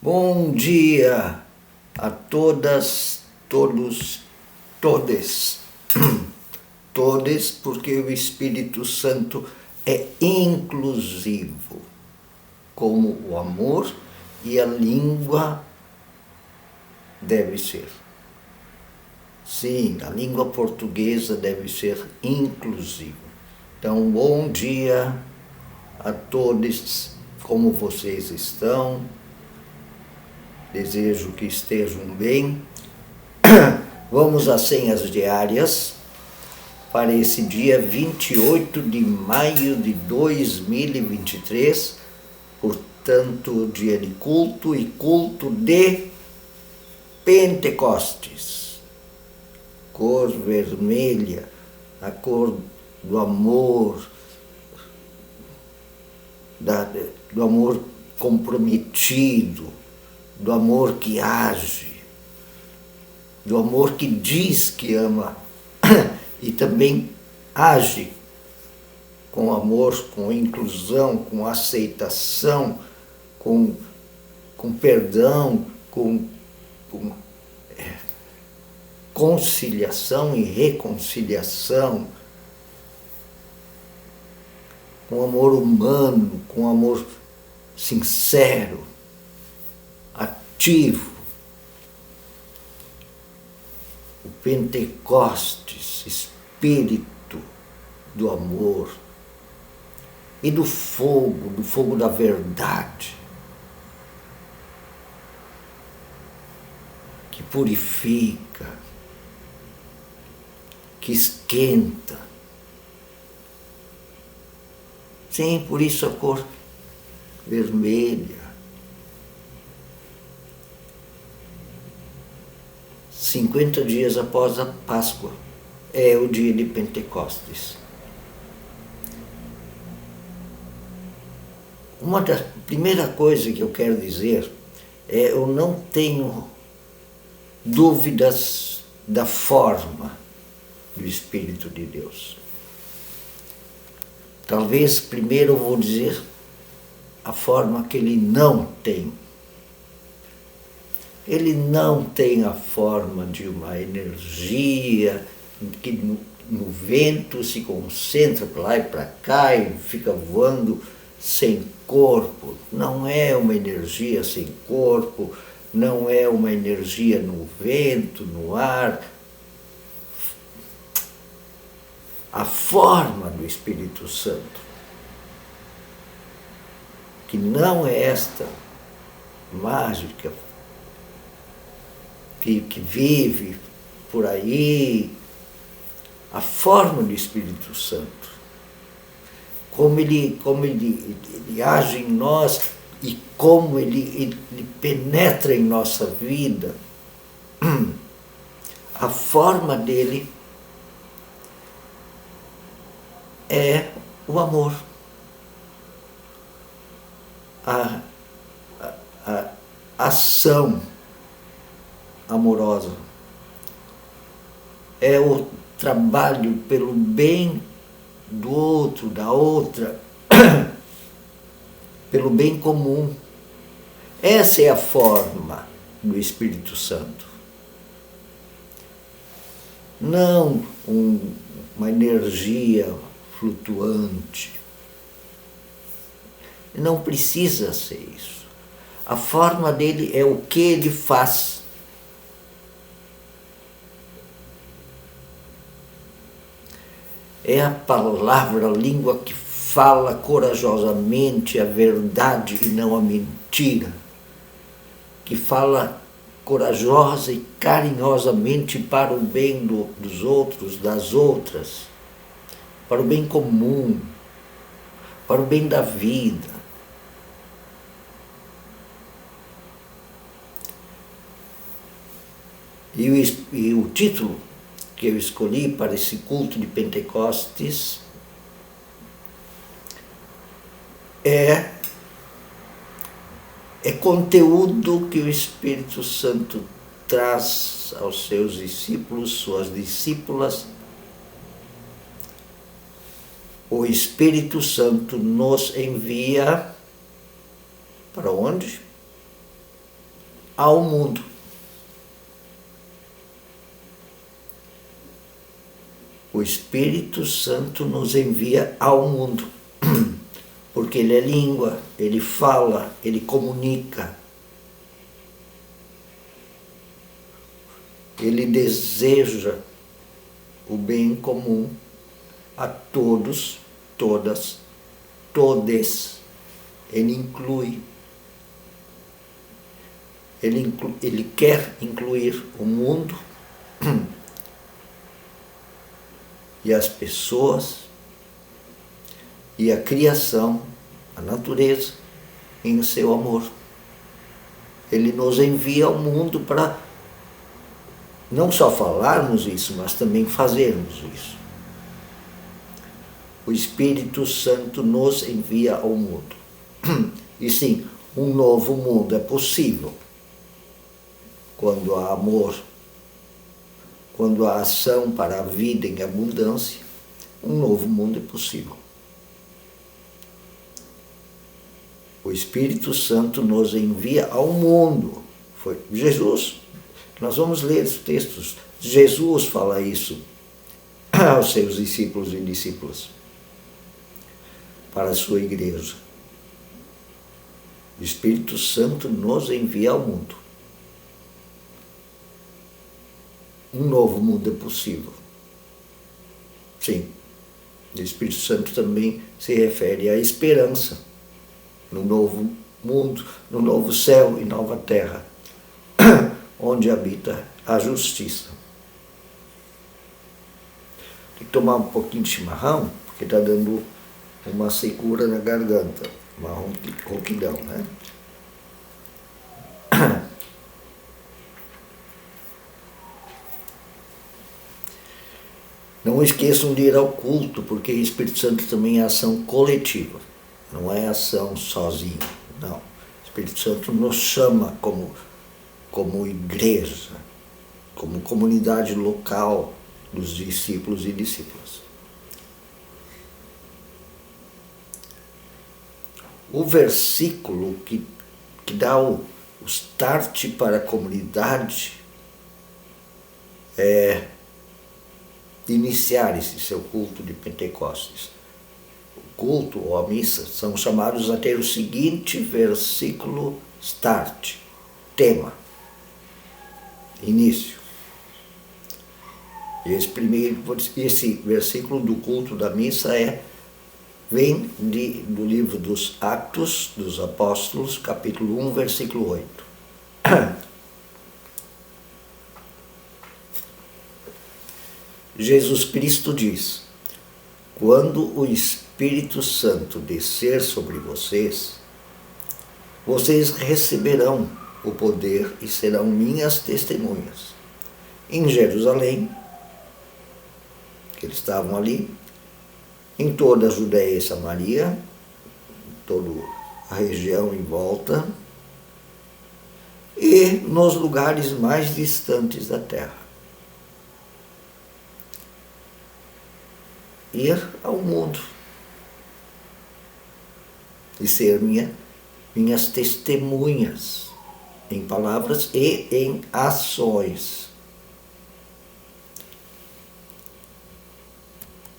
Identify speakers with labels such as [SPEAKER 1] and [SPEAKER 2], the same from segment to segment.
[SPEAKER 1] Bom dia a todas, todos, todes. Todes, porque o Espírito Santo é inclusivo, como o amor e a língua deve ser. Sim, a língua portuguesa deve ser inclusiva. Então, bom dia a todos, como vocês estão? Desejo que estejam bem. Vamos às senhas diárias para esse dia 28 de maio de 2023, portanto, dia de culto e culto de Pentecostes. Cor vermelha, a cor do amor, do amor comprometido, do amor que age, do amor que diz que ama e também age com amor, com inclusão, com aceitação, com perdão, com conciliação e reconciliação, com amor humano, com amor sincero, ativo. O Pentecostes, espírito do amor e do fogo da verdade, que purifica, que esquenta. Sim, por isso a cor vermelha. 50 dias após a Páscoa é o dia de Pentecostes. Uma das primeiras coisas que eu quero dizer é: eu não tenho dúvidas da forma do Espírito de Deus. Talvez primeiro eu vou dizer a forma que ele não tem. Ele não tem a forma de uma energia que no vento se concentra para lá e para cá e fica voando sem corpo. Não é uma energia sem corpo, não é uma energia no vento, no ar. A forma do Espírito Santo, que não é esta mágica que vive por aí, a forma do Espírito Santo, como ele age em nós e como ele penetra em nossa vida. A forma dele é o amor, a ação amorosa, é o trabalho pelo bem do outro, da outra, pelo bem comum. Essa é a forma do Espírito Santo. Não uma energia flutuante. Não precisa ser isso. A forma dele é o que ele faz. É a palavra, a língua que fala corajosamente a verdade e não a mentira. Que fala corajosa e carinhosamente para o bem dos outros, das outras, para o bem comum, para o bem da vida. E o título que eu escolhi para esse culto de Pentecostes é conteúdo que o Espírito Santo traz aos seus discípulos, suas discípulas. O Espírito Santo nos envia para onde? ao mundo. O Espírito Santo nos envia ao mundo, porque ele é língua, ele fala, ele comunica. Ele deseja o bem comum a todos, todas, todes. Ele inclui. Ele quer incluir o mundo e as pessoas e a criação, a natureza, em seu amor. Ele nos envia ao mundo para não só falarmos isso, mas também fazermos isso. O Espírito Santo nos envia ao mundo. E sim, um novo mundo é possível quando há amor, quando há ação para a vida em abundância. Um novo mundo é possível. O Espírito Santo nos envia ao mundo. Foi Jesus. Nós vamos ler os textos. Jesus fala isso aos seus discípulos e discípulas, para a sua igreja. O Espírito Santo nos envia ao mundo. Um novo mundo é possível. Sim. O Espírito Santo também se refere à esperança no novo mundo, no novo céu e nova terra, onde habita a justiça. Tem que tomar um pouquinho de chimarrão, porque está dando uma secura na garganta, uma ronquidão, né? Não esqueçam de ir ao culto, porque o Espírito Santo também é ação coletiva, não é ação sozinho, não. O Espírito Santo nos chama como igreja, como comunidade local dos discípulos e discípulas. O versículo que dá o start para a comunidade é iniciar esse seu culto de Pentecostes. O culto ou a missa são chamados a ter o seguinte versículo start, tema, início. Esse versículo do culto da missa vem do livro dos Atos dos Apóstolos, capítulo 1, versículo 8. Jesus Cristo diz: quando o Espírito Santo descer sobre vocês, vocês receberão o poder e serão minhas testemunhas. Em Jerusalém, que eles estavam ali, em toda a Judéia e Samaria, toda a região em volta, e nos lugares mais distantes da terra. Ir ao mundo e ser minhas testemunhas em palavras e em ações.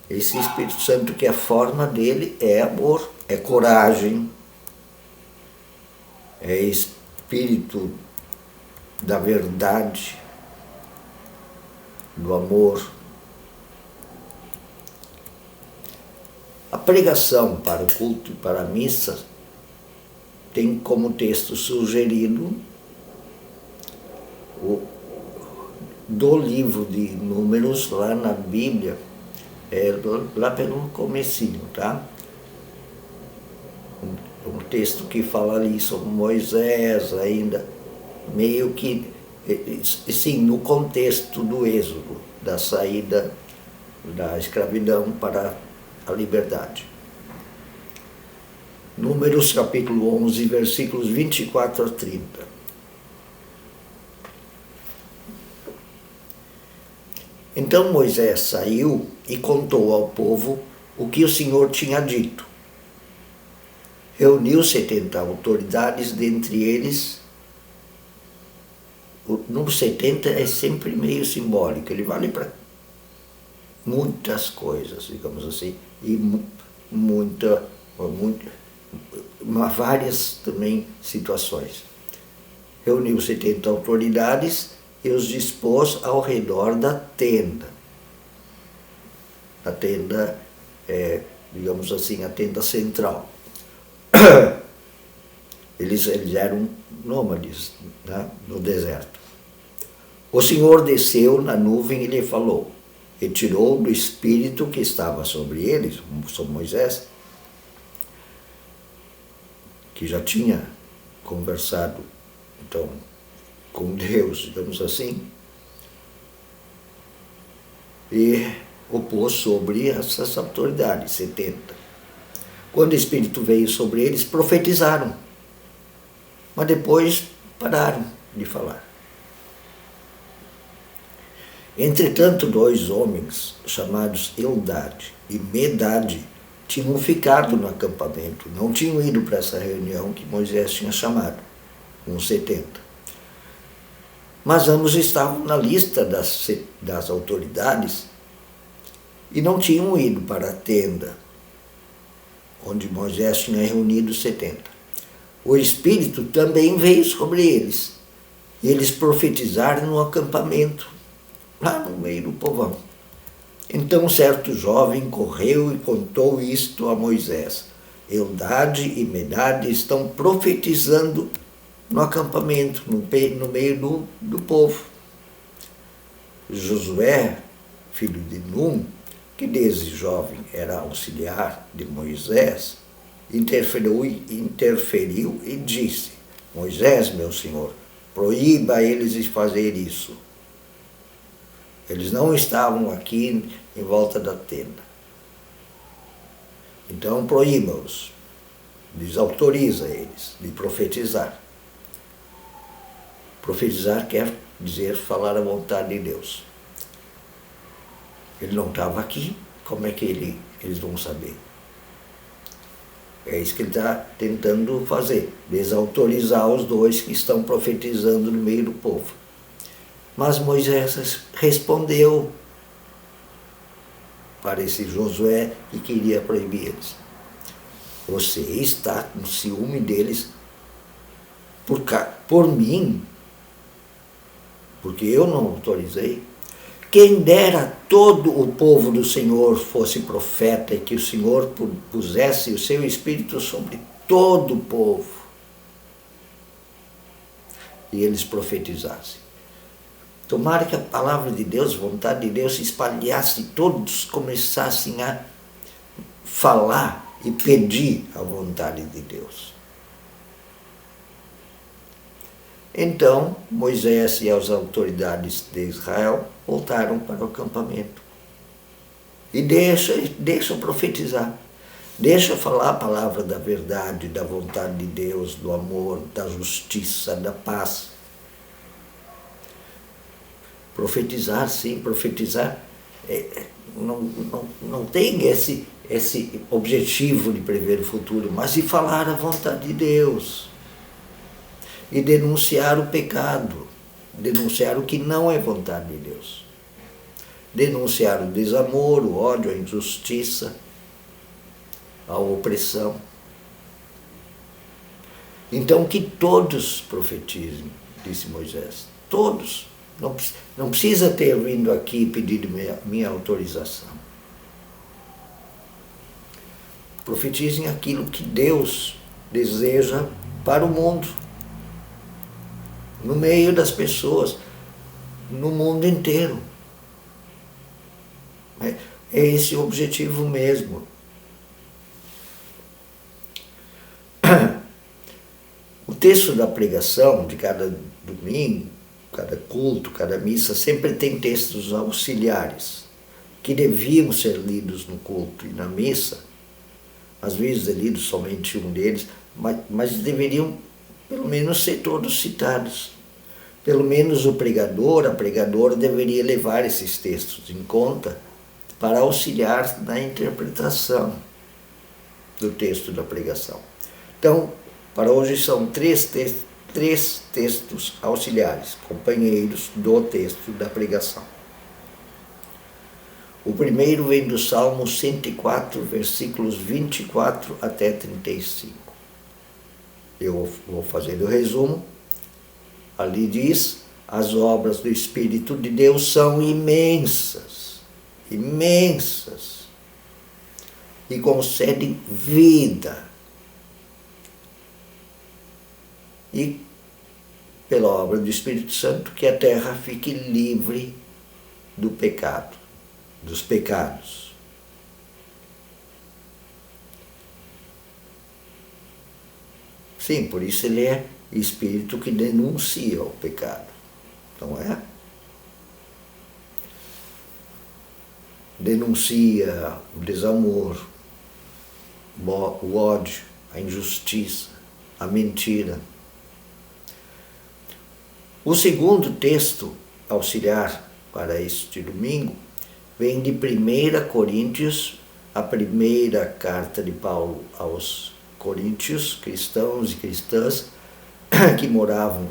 [SPEAKER 1] Esse Espírito Santo, que a forma dele é amor, é coragem, é espírito da verdade, do amor. A pregação para o culto e para a missa tem como texto sugerido do livro de Números, lá na Bíblia, lá pelo comecinho, tá? Um texto que fala ali sobre Moisés ainda, meio que, sim, no contexto do êxodo, da saída da escravidão para a liberdade. Números capítulo 11, versículos 24 a 30. Então Moisés saiu e contou ao povo o que o Senhor tinha dito. Reuniu 70 autoridades, dentre eles o número 70 é sempre meio simbólico, ele vale para muitas coisas, digamos assim, e várias também situações. Reuniu 70 autoridades e os dispôs ao redor da tenda. A tenda digamos assim, a tenda central. Eles eram nômades, né, no deserto. O Senhor desceu na nuvem e lhe falou, e tirou do espírito que estava sobre eles, sobre Moisés, que já tinha conversado então com Deus, digamos assim, e o pôs sobre essas autoridades, 70. Quando o Espírito veio sobre eles, profetizaram, mas depois pararam de falar. Entretanto, 2 homens, chamados Eldade e Medade, tinham ficado no acampamento, não tinham ido para essa reunião que Moisés tinha chamado, uns 70. Mas ambos estavam na lista das autoridades e não tinham ido para a tenda, onde Moisés tinha reunido 70. O Espírito também veio sobre eles, e eles profetizaram no acampamento, lá no meio do povão. Então certo jovem correu e contou isto a Moisés. Eldade e Medade estão profetizando no acampamento, no meio do povo. Josué, filho de Num, que desde jovem era auxiliar de Moisés, interferiu e disse, Moisés, meu senhor, proíba eles de fazer isso. Eles não estavam aqui em volta da tenda. Então proíba-os, desautoriza eles de profetizar. Profetizar quer dizer falar a vontade de Deus. Ele não estava aqui, como é que eles vão saber? É isso que ele está tentando fazer, desautorizar os 2 que estão profetizando no meio do povo. Mas Moisés respondeu para esse Josué que queria proibir eles. Você está com ciúme deles por mim, porque eu não autorizei. Quem dera todo o povo do Senhor fosse profeta e que o Senhor pusesse o seu Espírito sobre todo o povo e eles profetizassem. Tomara que a palavra de Deus, a vontade de Deus se espalhasse e todos começassem a falar e pedir a vontade de Deus. Então, Moisés e as autoridades de Israel voltaram para o acampamento. E deixa profetizar. Deixa falar a palavra da verdade, da vontade de Deus, do amor, da justiça, da paz. Profetizar, sim, profetizar não tem esse objetivo de prever o futuro, mas de falar a vontade de Deus. E denunciar o pecado, denunciar o que não é vontade de Deus. Denunciar o desamor, o ódio, a injustiça, a opressão. Então que todos profetizem, disse Moisés, todos. Não precisa ter vindo aqui pedir minha autorização. Profetizem aquilo que Deus deseja para o mundo, no meio das pessoas, no mundo inteiro. É esse o objetivo mesmo. O texto da pregação de cada domingo, cada culto, cada missa, sempre tem textos auxiliares que deviam ser lidos no culto e na missa. Às vezes é lido somente um deles, mas deveriam pelo menos ser todos citados. Pelo menos o pregador, a pregadora deveria levar esses textos em conta para auxiliar na interpretação do texto da pregação. Então, para hoje são 3 3 textos auxiliares, companheiros do texto da pregação. O primeiro vem do Salmo 104, versículos 24 até 35. Eu vou fazer o resumo. Ali diz: as obras do Espírito de Deus são imensas, imensas, e concedem vida. E pela obra do Espírito Santo que a terra fique livre do pecado, dos pecados. Sim, por isso ele é espírito que denuncia o pecado, não é? Denuncia o desamor, o ódio, a injustiça, a mentira. O segundo texto auxiliar para este domingo vem de 1 Coríntios, a primeira carta de Paulo aos coríntios, cristãos e cristãs, que moravam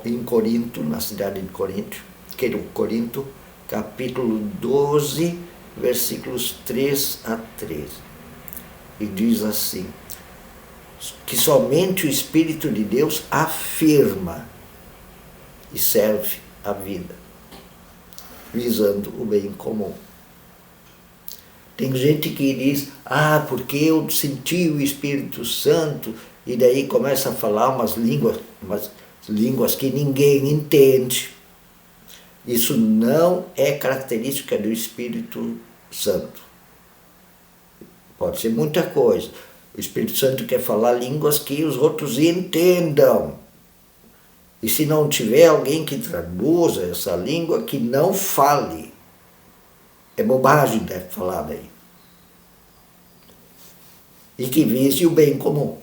[SPEAKER 1] em Corinto, na cidade de Corinto, capítulo 12, versículos 3 a 13. E diz assim, que somente o Espírito de Deus afirma e serve a vida, visando o bem comum. Tem gente que diz, porque eu senti o Espírito Santo, e daí começa a falar umas línguas que ninguém entende. Isso não é característica do Espírito Santo. Pode ser muita coisa. O Espírito Santo quer falar línguas que os outros entendam. E se não tiver alguém que traduza essa língua, que não fale. É bobagem deve falar daí. E que vise o bem comum.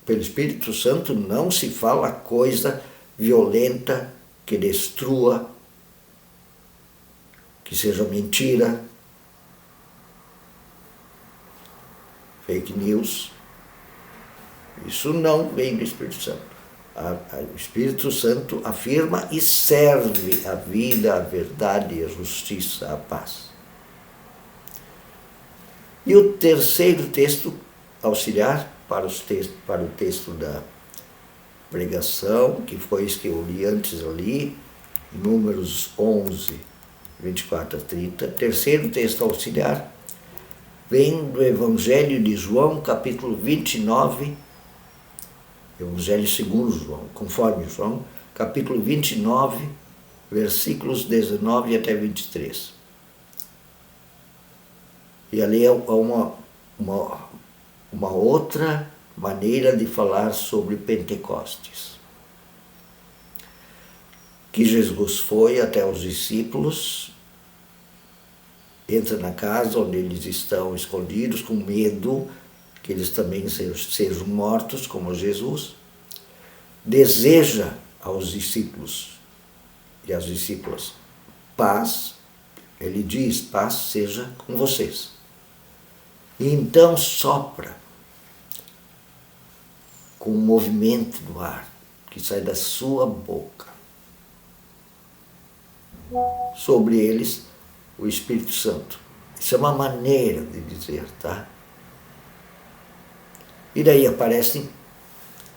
[SPEAKER 1] Pelo Espírito Santo não se fala coisa violenta, que destrua, que seja mentira, fake news. Isso não vem do Espírito Santo. O Espírito Santo afirma e serve a vida, a verdade, a justiça, a paz. E o terceiro texto auxiliar para o texto da pregação, que foi isso que eu li antes ali, Números 11, 24 a 30. Terceiro texto auxiliar vem do Evangelho de João, capítulo 29, Evangelho segundo João, conforme João, capítulo 29, versículos 19 até 23. E ali é uma outra maneira de falar sobre Pentecostes. Que Jesus foi até os discípulos, entra na casa onde eles estão escondidos, com medo que eles também sejam mortos, como Jesus, deseja aos discípulos e às discípulas paz, ele diz, paz seja com vocês. E então sopra com um movimento do ar que sai da sua boca sobre eles o Espírito Santo. Isso é uma maneira de dizer, tá? E daí aparecem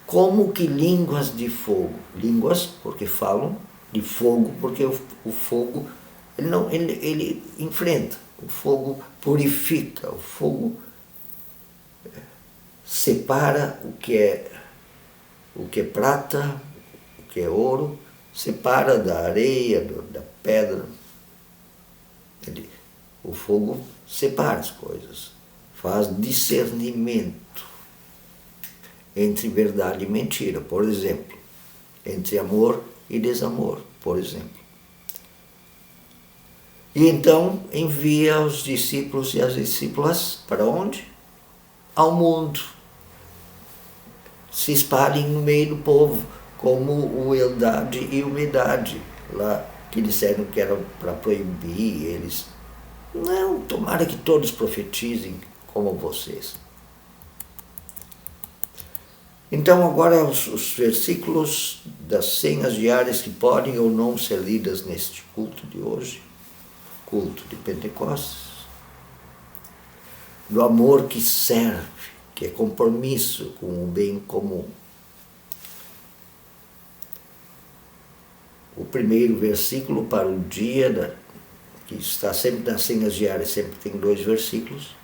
[SPEAKER 1] como que línguas de fogo. Línguas porque falam, de fogo porque o fogo ele enfrenta. O fogo purifica, o fogo separa o que é prata, o que é ouro, separa da areia, da pedra. O fogo separa as coisas, faz discernimento entre verdade e mentira, por exemplo, entre amor e desamor, por exemplo. E então envia os discípulos e as discípulas para onde? Ao mundo. Se espalhem no meio do povo, como o Eldade e o Medade, lá que disseram que era para proibir eles. Não, tomara que todos profetizem como vocês. Então agora os versículos das senhas diárias que podem ou não ser lidas neste culto de hoje, culto de Pentecostes, do amor que serve, que é compromisso com o bem comum. O primeiro versículo para o dia, que está sempre nas senhas diárias, sempre tem 2 versículos,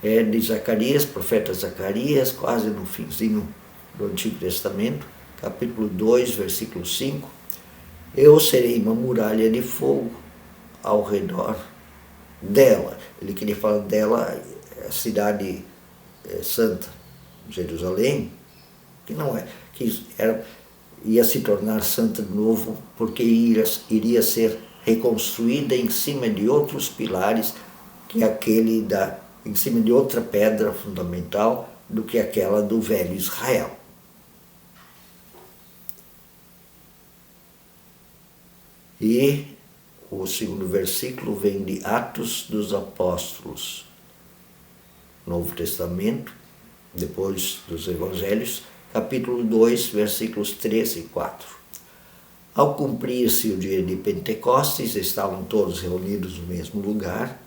[SPEAKER 1] é de Zacarias, profeta Zacarias, quase no finzinho do Antigo Testamento, capítulo 2, versículo 5. Eu serei uma muralha de fogo ao redor dela. Ele queria falar dela, a cidade santa, Jerusalém, que não é, que ia se tornar santa de novo, porque iria ser reconstruída em cima de outros pilares, que aquele em cima de outra pedra fundamental do que aquela do velho Israel. E o segundo versículo vem de Atos dos Apóstolos, Novo Testamento, depois dos Evangelhos, capítulo 2, versículos 3 e 4. Ao cumprir-se o dia de Pentecostes, estavam todos reunidos no mesmo lugar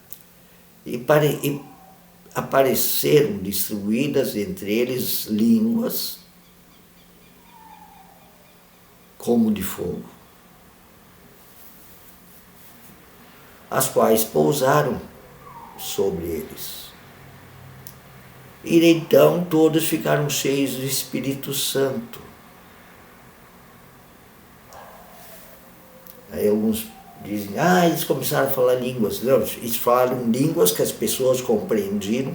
[SPEAKER 1] e apareceram distribuídas entre eles línguas como de fogo, as quais pousaram sobre eles. E então todos ficaram cheios do Espírito Santo. Aí alguns dizem, eles começaram a falar línguas. Não, eles falaram línguas que as pessoas compreendiam.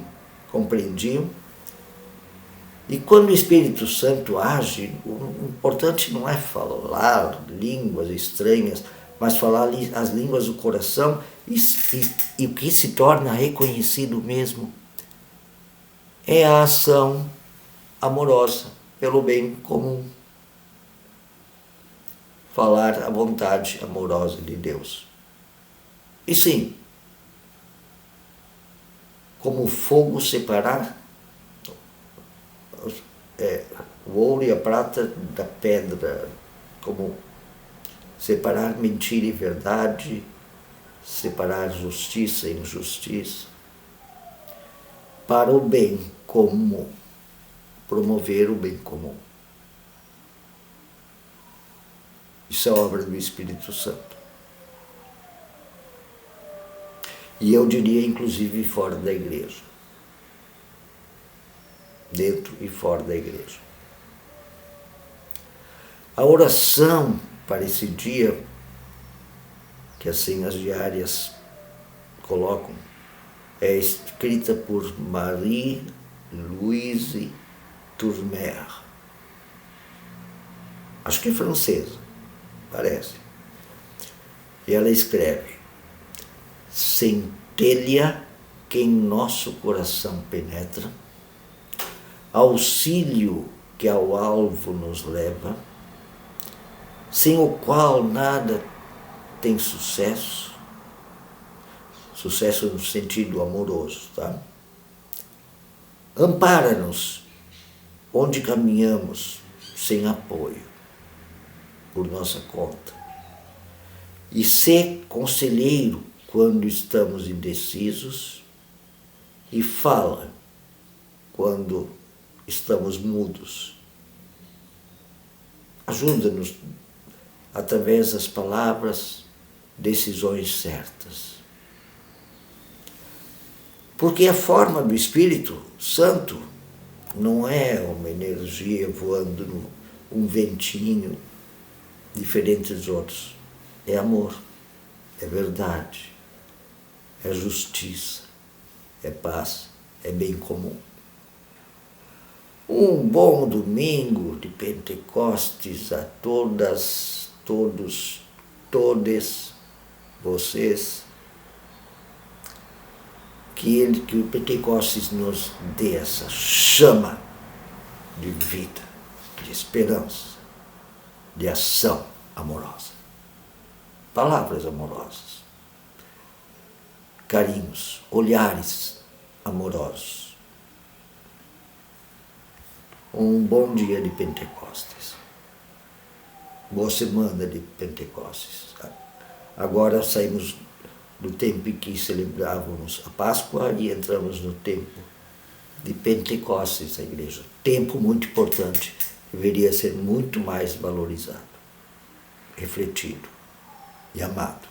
[SPEAKER 1] E quando o Espírito Santo age, o importante não é falar línguas estranhas, mas falar as línguas do coração, e o que se torna reconhecido mesmo é a ação amorosa pelo bem comum. Falar a vontade amorosa de Deus. E sim, como fogo separar o ouro e a prata da pedra, como separar mentira e verdade, separar justiça e injustiça, para o bem comum, promover o bem comum. Isso é obra do Espírito Santo. E eu diria, inclusive, fora da igreja. Dentro e fora da igreja. A oração para esse dia, que as senhas diárias colocam, é escrita por Marie-Louise Tourmer. Acho que é francesa, parece. E ela escreve: centelha que em nosso coração penetra, auxílio que ao alvo nos leva, sem o qual nada tem sucesso no sentido amoroso, tá? Ampara-nos onde caminhamos sem apoio, por nossa conta, e sê conselheiro quando estamos indecisos, e fala quando estamos mudos. Ajuda-nos, através das palavras, decisões certas. Porque a forma do Espírito Santo não é uma energia voando um ventinho diferente dos outros. É amor, é verdade, é justiça, é paz, é bem comum. Um bom domingo de Pentecostes a todas, todos, todes vocês. Que o Pentecostes nos dê essa chama de vida, de esperança, de ação amorosa. Palavras amorosas, carinhos, olhares amorosos. Um bom dia de Pentecostes. Boa semana de Pentecostes. Agora saímos do tempo em que celebrávamos a Páscoa e entramos no tempo de Pentecostes da igreja. Tempo muito importante, deveria ser muito mais valorizado, refletido e amado.